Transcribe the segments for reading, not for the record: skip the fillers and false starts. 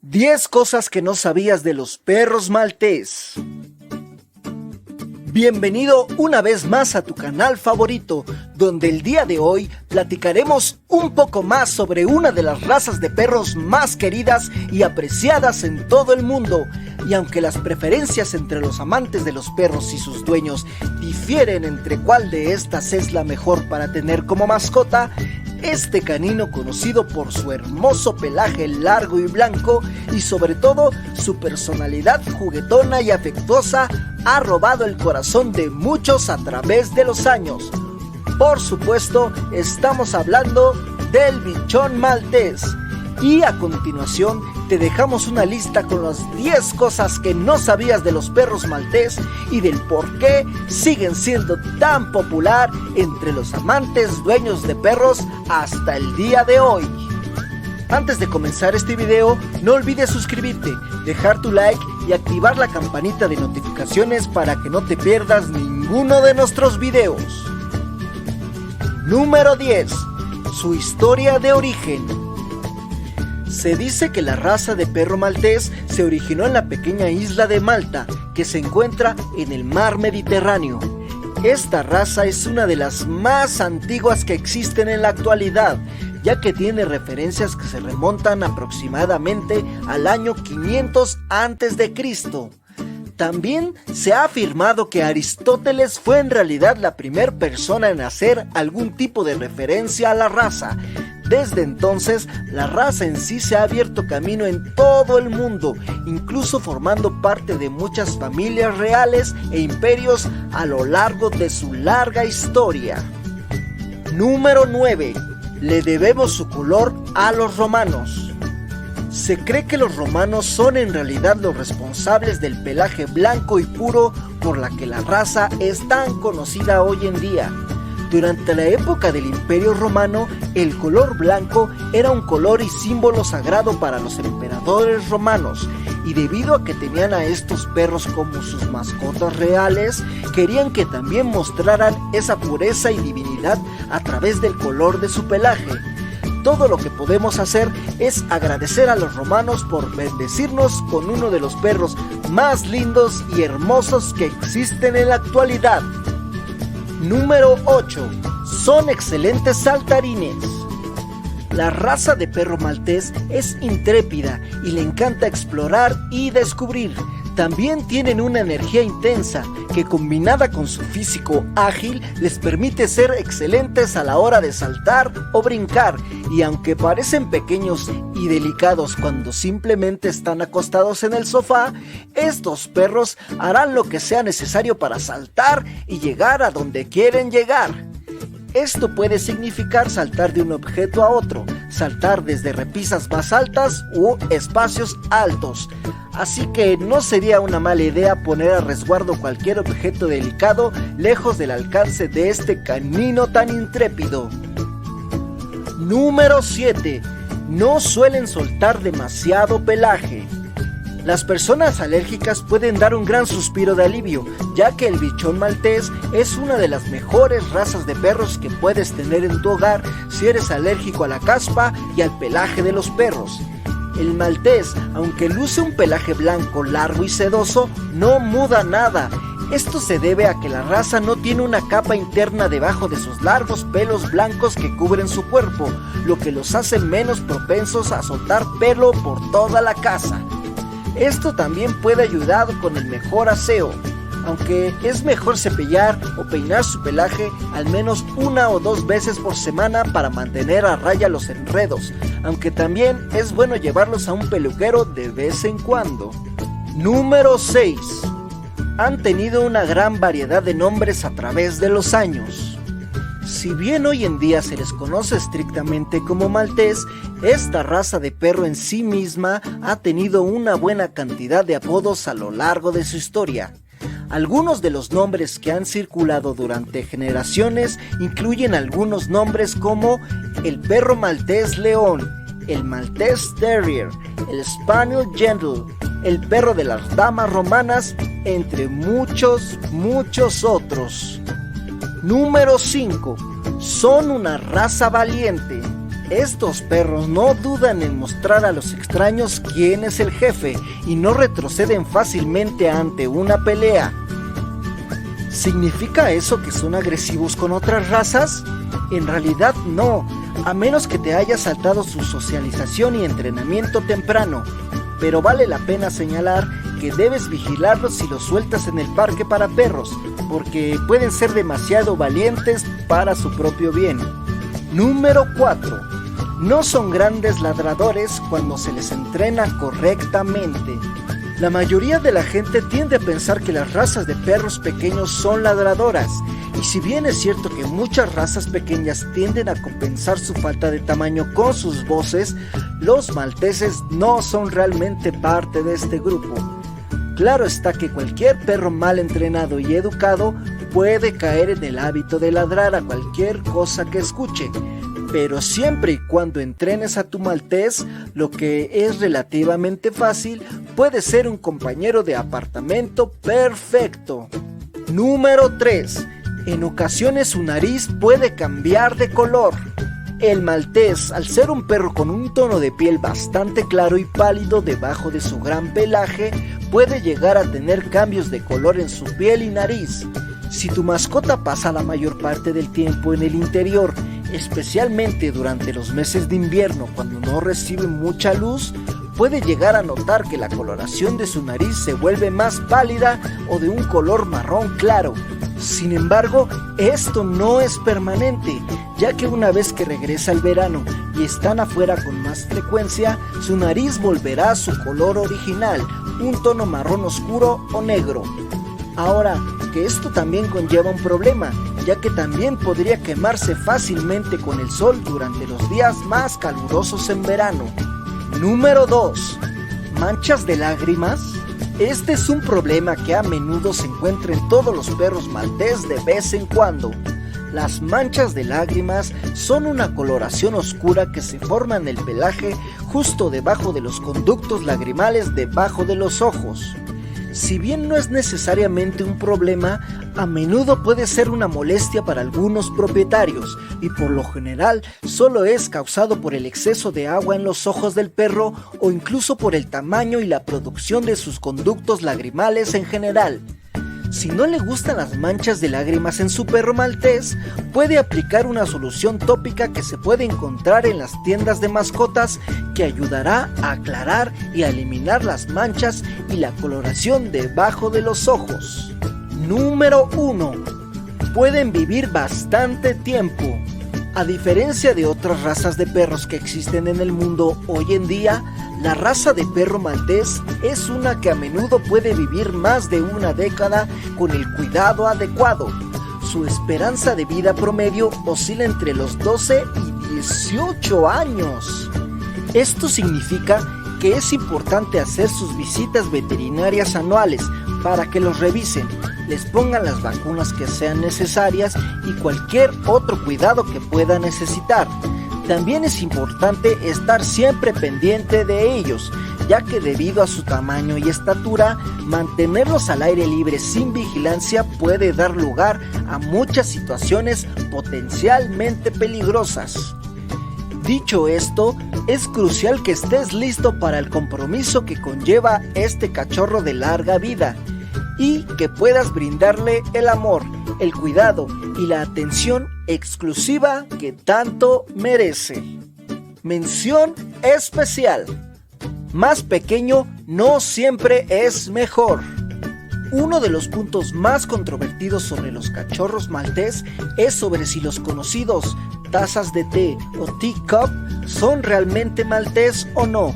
10 cosas que no sabías de los perros maltés. Bienvenido una vez más a tu canal favorito, donde el día de hoy platicaremos un poco más sobre una de las razas de perros más queridas y apreciadas en todo el mundo. Y aunque las preferencias entre los amantes de los perros y sus dueños difieren entre cuál de estas es la mejor para tener como mascota, este canino, conocido por su hermoso pelaje largo y blanco y sobre todo su personalidad juguetona y afectuosa, ha robado el corazón de muchos a través de los años. Por supuesto, estamos hablando del bichón maltés. Y a continuación te dejamos una lista con las 10 cosas que no sabías de los perros maltés y del por qué siguen siendo tan popular entre los amantes dueños de perros hasta el día de hoy. Antes de comenzar este video, no olvides suscribirte, dejar tu like y activar la campanita de notificaciones para que no te pierdas ninguno de nuestros videos. Número 10. Su historia de origen. Se dice que la raza de perro maltés se originó en la pequeña isla de Malta, que se encuentra en el mar Mediterráneo. Esta raza es una de las más antiguas que existen en la actualidad, ya que tiene referencias que se remontan aproximadamente al año 500 a.C. También se ha afirmado que Aristóteles fue en realidad la primera persona en hacer algún tipo de referencia a la raza. Desde entonces, la raza en sí se ha abierto camino en todo el mundo, incluso formando parte de muchas familias reales e imperios a lo largo de su larga historia. Número 9. Le debemos su color a los romanos. Se cree que los romanos son en realidad los responsables del pelaje blanco y puro por la que la raza es tan conocida hoy en día. Durante la época del Imperio Romano, el color blanco era un color y símbolo sagrado para los emperadores romanos, y debido a que tenían a estos perros como sus mascotas reales, querían que también mostraran esa pureza y divinidad a través del color de su pelaje. Todo lo que podemos hacer es agradecer a los romanos por bendecirnos con uno de los perros más lindos y hermosos que existen en la actualidad. Número 8. Son excelentes saltarines. La raza de perro maltés es intrépida y le encanta explorar y descubrir. También tienen una energía intensa que, combinada con su físico ágil, les permite ser excelentes a la hora de saltar o brincar, y aunque parecen pequeños y delicados cuando simplemente están acostados en el sofá, estos perros harán lo que sea necesario para saltar y llegar a donde quieren llegar. Esto puede significar saltar de un objeto a otro, saltar desde repisas más altas u espacios altos. Así que no sería una mala idea poner a resguardo cualquier objeto delicado lejos del alcance de este canino tan intrépido. Número 7. No suelen soltar demasiado pelaje. Las personas alérgicas pueden dar un gran suspiro de alivio, ya que el bichón maltés es una de las mejores razas de perros que puedes tener en tu hogar si eres alérgico a la caspa y al pelaje de los perros. El maltés, aunque luce un pelaje blanco largo y sedoso, no muda nada. Esto se debe a que la raza no tiene una capa interna debajo de sus largos pelos blancos que cubren su cuerpo, lo que los hace menos propensos a soltar pelo por toda la casa. Esto también puede ayudar con el mejor aseo, aunque es mejor cepillar o peinar su pelaje al menos 1 o 2 veces por semana para mantener a raya los enredos, aunque también es bueno llevarlos a un peluquero de vez en cuando. Número 6. Han tenido una gran variedad de nombres a través de los años. Si bien hoy en día se les conoce estrictamente como maltés, esta raza de perro en sí misma ha tenido una buena cantidad de apodos a lo largo de su historia. Algunos de los nombres que han circulado durante generaciones incluyen algunos nombres como el perro maltés león, el maltés terrier, el spaniel gentle, el perro de las damas romanas, entre muchos otros. Número 5. Son una raza valiente. Estos perros no dudan en mostrar a los extraños quién es el jefe y no retroceden fácilmente ante una pelea. ¿Significa eso que son agresivos con otras razas? En realidad no, a menos que te hayas saltado su socialización y entrenamiento temprano. Pero vale la pena señalar que debes vigilarlos si los sueltas en el parque para perros, porque pueden ser demasiado valientes para su propio bien. Número 4. No son grandes ladradores cuando se les entrena correctamente. La mayoría de la gente tiende a pensar que las razas de perros pequeños son ladradoras, y si bien es cierto que muchas razas pequeñas tienden a compensar su falta de tamaño con sus voces, los malteses no son realmente parte de este grupo. Claro está que cualquier perro mal entrenado y educado puede caer en el hábito de ladrar a cualquier cosa que escuche, pero siempre y cuando entrenes a tu maltés, lo que es relativamente fácil, puede ser un compañero de apartamento perfecto. Número 3. En ocasiones su nariz puede cambiar de color. El maltés, al ser un perro con un tono de piel bastante claro y pálido debajo de su gran pelaje, puede llegar a tener cambios de color en su piel y nariz. Si tu mascota pasa la mayor parte del tiempo en el interior, especialmente durante los meses de invierno cuando no recibe mucha luz, puede llegar a notar que la coloración de su nariz se vuelve más pálida o de un color marrón claro. Sin embargo, esto no es permanente, ya que una vez que regresa el verano y están afuera con más frecuencia, su nariz volverá a su color original, un tono marrón oscuro o negro. Ahora, que esto también conlleva un problema, ya que también podría quemarse fácilmente con el sol durante los días más calurosos en verano. Número 2. ¿Manchas de lágrimas? Este es un problema que a menudo se encuentra en todos los perros maltés de vez en cuando. Las manchas de lágrimas son una coloración oscura que se forma en el pelaje justo debajo de los conductos lagrimales debajo de los ojos. Si bien no es necesariamente un problema, a menudo puede ser una molestia para algunos propietarios y por lo general solo es causado por el exceso de agua en los ojos del perro o incluso por el tamaño y la producción de sus conductos lagrimales en general. Si no le gustan las manchas de lágrimas en su perro maltés, puede aplicar una solución tópica que se puede encontrar en las tiendas de mascotas que ayudará a aclarar y a eliminar las manchas y la coloración debajo de los ojos. Número 1. Pueden vivir bastante tiempo. A diferencia de otras razas de perros que existen en el mundo hoy en día, la raza de perro maltés es una que a menudo puede vivir más de una década con el cuidado adecuado. Su esperanza de vida promedio oscila entre los 12 y 18 años. Esto significa que es importante hacer sus visitas veterinarias anuales para que los revisen, les pongan las vacunas que sean necesarias y cualquier otro cuidado que pueda necesitar. También es importante estar siempre pendiente de ellos, ya que debido a su tamaño y estatura, mantenerlos al aire libre sin vigilancia puede dar lugar a muchas situaciones potencialmente peligrosas. Dicho esto, es crucial que estés listo para el compromiso que conlleva este cachorro de larga vida y que puedas brindarle el amor, el cuidado y la atención exclusiva que tanto merece. Mención especial: más pequeño no siempre es mejor. Uno de los puntos más controvertidos sobre los cachorros maltés es sobre si los conocidos tazas de té o teacup son realmente maltés o no.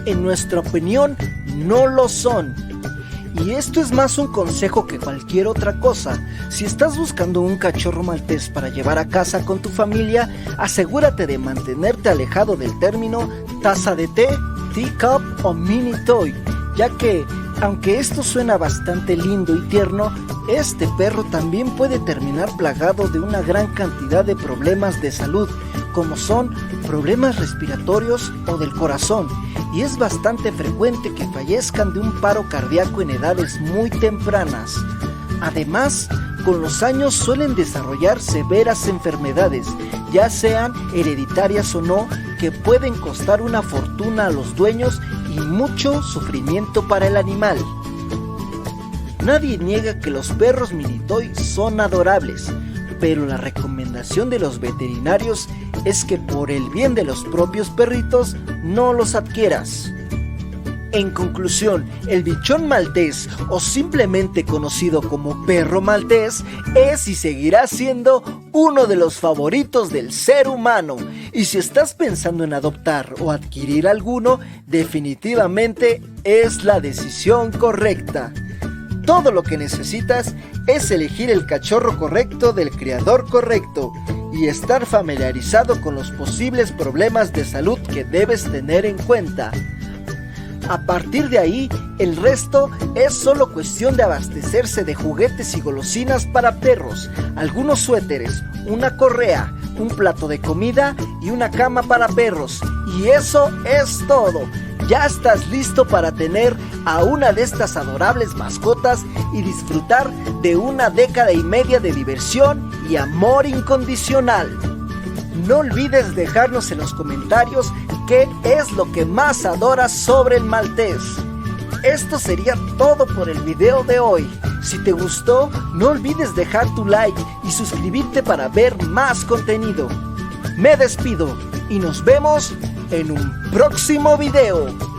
En nuestra opinión, no lo son. Y esto es más un consejo que cualquier otra cosa. Si estás buscando un cachorro maltés para llevar a casa con tu familia, asegúrate de mantenerte alejado del término taza de té, teacup o mini toy, ya que, aunque esto suena bastante lindo y tierno, este perro también puede terminar plagado de una gran cantidad de problemas de salud, como son problemas respiratorios o del corazón, y es bastante frecuente que fallezcan de un paro cardíaco en edades muy tempranas. Además, con los años suelen desarrollar severas enfermedades, ya sean hereditarias o no, que pueden costar una fortuna a los dueños y mucho sufrimiento para el animal. Nadie niega que los perros mini toy son adorables, pero la recomendación de los veterinarios es que por el bien de los propios perritos no los adquieras. En conclusión, el bichón maltés, o simplemente conocido como perro maltés, es y seguirá siendo uno de los favoritos del ser humano. Y si estás pensando en adoptar o adquirir alguno, definitivamente es la decisión correcta. Todo lo que necesitas es elegir el cachorro correcto del criador correcto y estar familiarizado con los posibles problemas de salud que debes tener en cuenta. A partir de ahí, el resto es solo cuestión de abastecerse de juguetes y golosinas para perros, algunos suéteres, una correa, un plato de comida y una cama para perros. Y eso es todo. Ya estás listo para tener a una de estas adorables mascotas y disfrutar de una década y media de diversión y amor incondicional. No olvides dejarnos en los comentarios qué es lo que más adoras sobre el maltés. Esto sería todo por el video de hoy. Si te gustó, no olvides dejar tu like y suscribirte para ver más contenido. Me despido y nos vemos en un próximo video.